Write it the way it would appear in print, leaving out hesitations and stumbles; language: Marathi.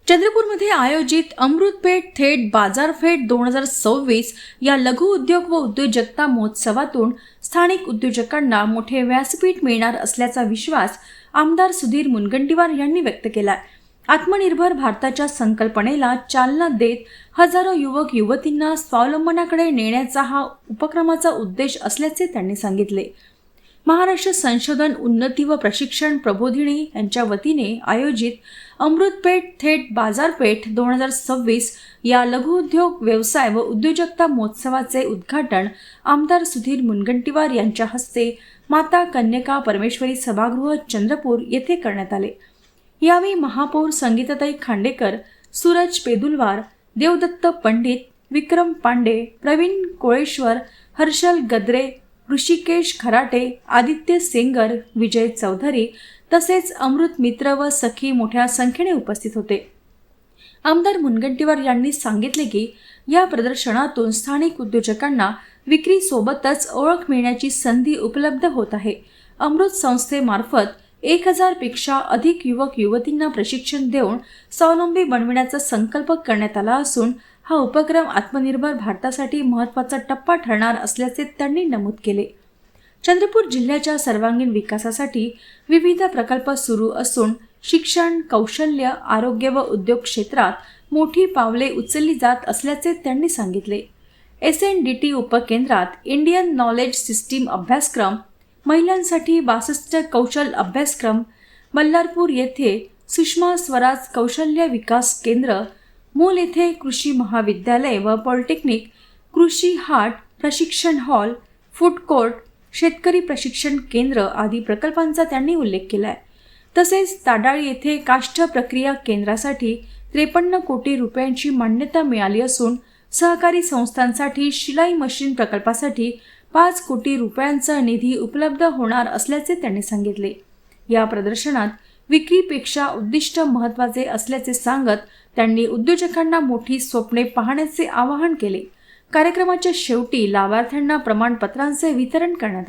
चंद्रपूरमध्ये आयोजित अमृतपेठ थेट बाजारपेठ 2026 या लघु उद्योग व उद्योजकता महोत्सवातून स्थानिक उद्योजकांना मोठे व्यासपीठ मिळणार असल्याचा विश्वास आमदार सुधीर मुनगंटीवार यांनी व्यक्त केला। आत्मनिर्भर भारताच्या संकल्पनेला चालना देत हजारो युवक युवतींना स्वावलंबनाकडे नेण्याचा हा उपक्रमाचा उद्देश असल्याचे त्यांनी सांगितले। महाराष्ट्र संशोधन उन्नती व प्रशिक्षण प्रबोधिनी यांच्या वतीने आयोजित अमृतपेठ थेट बाजारपेठ 2026 या लघु उद्योग व्यवसाय व उद्योजकता महोत्सवाचे उद्घाटन आमदार सुधीर मुनगंटीवार यांच्या हस्ते माता कन्यका परमेश्वरी सभागृह चंद्रपूर येथे करण्यात आले। यावेळी महापौर संगीताताई खांडेकर, सूरज पेदुलवार, देवदत्त पंडित, विक्रम पांडे, प्रवीण कोळेश्वर, हर्षल गद्रे, ऋषिकेश खराटे, आदित्य सेंगर, विजय चौधरी तसेच अमृत मित्र व सखी मोठ्या संख्येने उपस्थित होते। आमदार मुनगंटीवार यांनी सांगितले की या प्रदर्शनातून स्थानिक उद्योजकांना विक्री सोबतच ओळख मिळण्याची संधी उपलब्ध होत आहे। अमृत संस्थेमार्फत 1000 पेक्षा अधिक युवक युवतींना प्रशिक्षण देऊन स्वावलंबी बनविण्याचा संकल्प करण्यात आला असून हा उपक्रम आत्मनिर्भर भारतासाठी महत्त्वाचा टप्पा ठरणार असल्याचे त्यांनी नमूद केले। चंद्रपूर जिल्ह्याच्या सर्वांगीण विकासासाठी विविध प्रकल्प सुरू असून शिक्षण, कौशल्य, आरोग्य व उद्योग क्षेत्रात मोठी पावले उचलली जात असल्याचे त्यांनी सांगितले। SNDT उपकेंद्रात इंडियन नॉलेज सिस्टीम अभ्यासक्रम, महिलांसाठी 62 कौशल अभ्यासक्रम, मल्हारपूर येथे सुषमा स्वराज कौशल्य विकास केंद्र, मूल येथे कृषी महाविद्यालय व पॉलिटेक्निक, कृषी हाट, प्रशिक्षण हॉल, फूड कोर्ट, शेतकरी प्रशिक्षण केंद्र आदी प्रकल्पांचा त्यांनी उल्लेख केला आहे। तसेच ताडाळी येथे काष्ठ प्रक्रिया केंद्रासाठी 53 कोटी रुपयांची मान्यता मिळाली असून सहकारी संस्थांसाठी शिलाई मशीन प्रकल्पासाठी 5 कोटी रुपयांचा निधी उपलब्ध होणार असल्याचे त्यांनी सांगितले। या प्रदर्शनात विक्रीपेक्षा उद्दिष्ट महत्त्वाचे असल्याचे सांगत त्यांनी उद्योजकांना मोठी स्वप्ने पाहण्याचे आवाहन केले। कार्यक्रमाच्या शेवटी लाभार्थ्यांना प्रमाणपत्रांचे वितरण करण्यात आले।